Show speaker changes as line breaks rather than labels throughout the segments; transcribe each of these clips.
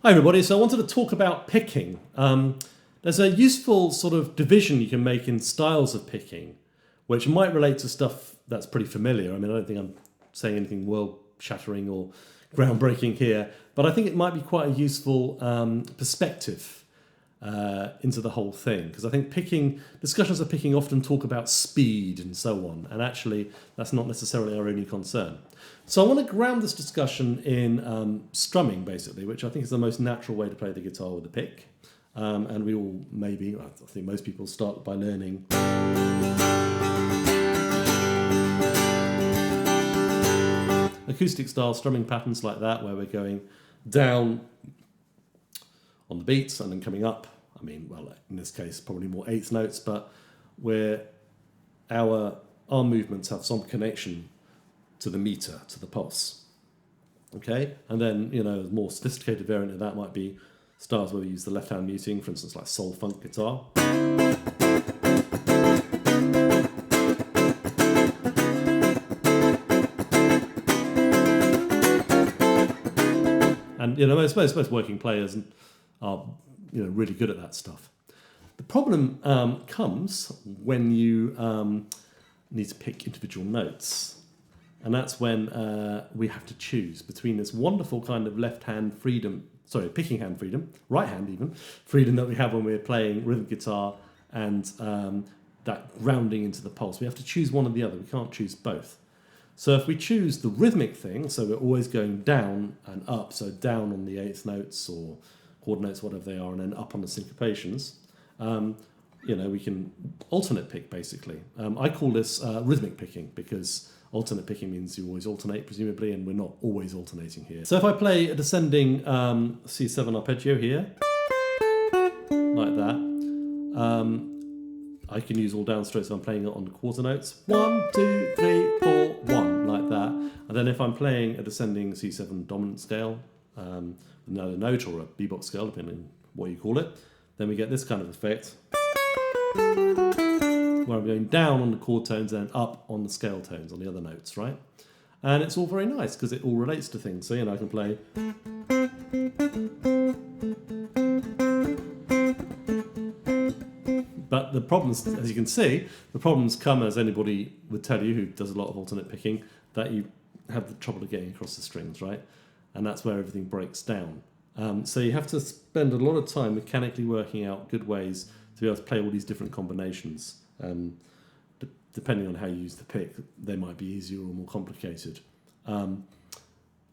Hi everybody, so I wanted to talk about picking. There's a useful sort of division you can make in styles of picking, which might relate to stuff that's pretty familiar. I mean, I don't think I'm saying anything world-shattering or groundbreaking here, but I think it might be quite a useful perspective into the whole thing, because I think discussions of picking often talk about speed and so on, and actually that's not necessarily our only concern. So I want to ground this discussion in strumming, basically, which I think is the most natural way to play the guitar with a pick. And we all I think most people start by learning acoustic style strumming patterns like that, where we're going down on the beats and then coming up. I mean, well, in this case, probably more eighth notes, but where our arm movements have some connection to the meter, to the pulse. Okay? And then, a more sophisticated variant of that might be styles where we use the left hand muting, for instance, like soul funk guitar. And most working players are really good at that stuff. The problem comes when you need to pick individual notes. And that's when we have to choose between this wonderful kind of picking hand freedom, right hand even, freedom that we have when we're playing rhythm guitar, and that grounding into the pulse. We have to choose one or the other. We can't choose both. So if we choose the rhythmic thing, so we're always going down and up, so down on the eighth notes or quarter notes, whatever they are, and then up on the syncopations, we can alternate pick, basically. I call this rhythmic picking, because alternate picking means you always alternate, presumably, and we're not always alternating here. So if I play a descending C7 arpeggio here, like that, I can use all downstrokes if I'm playing it on the quarter notes. 1, 2, 3, 4, 1, like that. And then if I'm playing a descending C7 dominant scale, another note or a bebop scale, depending on what you call it, then we get this kind of effect, where I'm going down on the chord tones and up on the scale tones on the other notes, right? And it's all very nice because it all relates to things. So, I can play. But the problems, as you can see, the problems come, as anybody would tell you who does a lot of alternate picking, that you have the trouble of getting across the strings, right? And that's where everything breaks down. So you have to spend a lot of time mechanically working out good ways to be able to play all these different combinations. Depending on how you use the pick, they might be easier or more complicated. I'm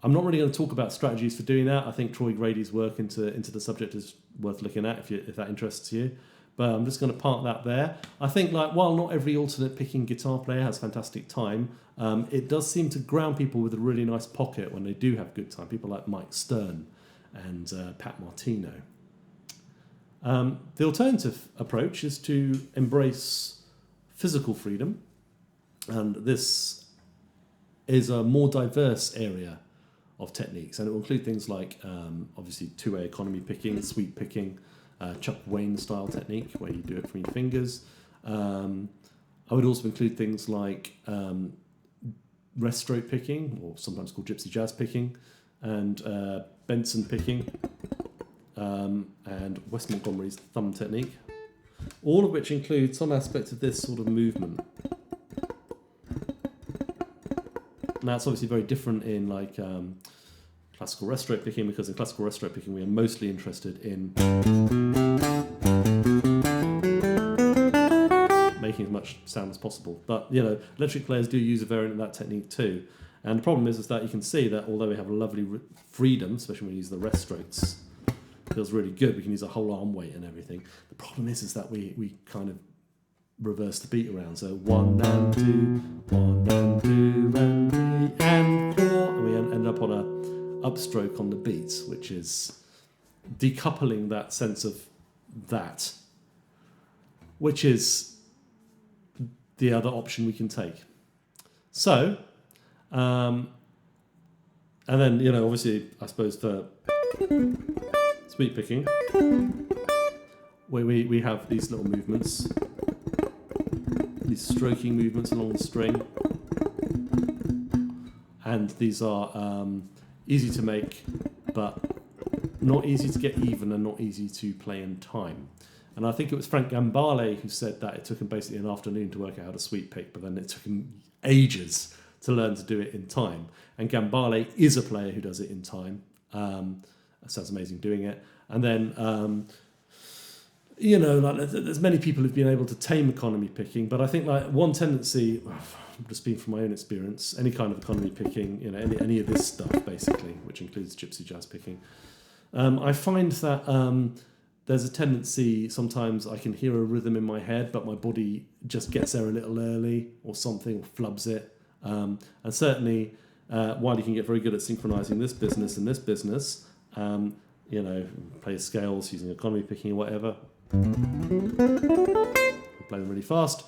not really going to talk about strategies for doing that. I think Troy Grady's work into the subject is worth looking at if that interests you. But I'm just going to park that there. I think, while not every alternate picking guitar player has fantastic time, it does seem to ground people with a really nice pocket when they do have good time. People like Mike Stern and Pat Martino. The alternative approach is to embrace physical freedom, and this is a more diverse area of techniques, and it will include things like obviously two-way economy picking, sweep picking, Chuck Wayne style technique where you do it from your fingers. I would also include things like rest stroke picking, or sometimes called gypsy jazz picking, and Benson picking, and Wes Montgomery's thumb technique, all of which include some aspect of this sort of movement. And that's obviously very different in classical rest stroke picking, because in classical rest stroke picking we are mostly interested in making as much sound as possible. But electric players do use a variant of that technique too. And the problem is that you can see that although we have a lovely freedom, especially when we use the rest strokes, it feels really good. We can use a whole arm weight and everything. The problem is that we kind of reverse the beat around. So 1 and 2, 1 and 2 and 3 and 4, and we end up on a upstroke on the beat, which is decoupling that sense of that, which is the other option we can take. So, and then, obviously, I suppose for sweep picking, where we have these little movements, these stroking movements along the string, and these are easy to make, but not easy to get even and not easy to play in time. And I think it was Frank Gambale who said that it took him basically an afternoon to work out how to sweep pick, but then it took him ages to learn to do it in time. And Gambale is a player who does it in time. Sounds amazing doing it. And then, there's many people who've been able to tame economy picking, but I think like one tendency, just speaking from my own experience, any kind of economy picking, any of this stuff basically, which includes gypsy jazz picking, I find that there's a tendency, sometimes I can hear a rhythm in my head, but my body just gets there a little early or something, or flubs it. And certainly, while you can get very good at synchronizing this business and this business, play scales using economy picking or whatever, play them really fast.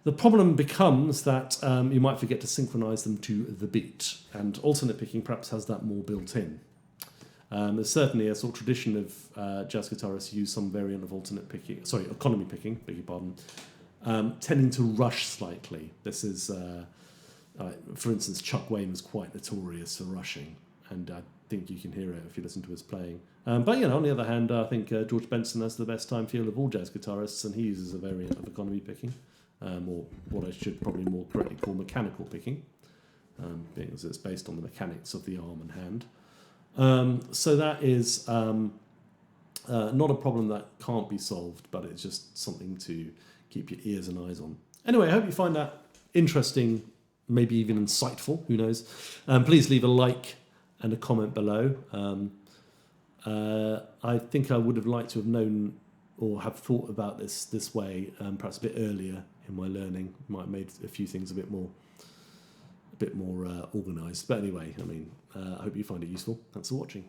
The problem becomes that you might forget to synchronize them to the beat, and alternate picking perhaps has that more built in. There's certainly a sort of tradition of jazz guitarists who use some variant of economy picking, beg your pardon, tending to rush slightly. This is, for instance, Chuck Wayne was quite notorious for rushing, and I think you can hear it if you listen to his playing. But on the other hand, I think George Benson has the best time feel of all jazz guitarists, and he uses a variant of economy picking, or what I should probably more correctly call mechanical picking, because it's based on the mechanics of the arm and hand. So that is not a problem that can't be solved, but it's just something to keep your ears and eyes on. Anyway, I hope you find that interesting, maybe even insightful, who knows. Please leave a like and a comment below. I think I would have liked to have known or have thought about this way, perhaps a bit earlier in my learning. Might have made a few things a bit more organised. But anyway, I hope you find it useful. Thanks for watching.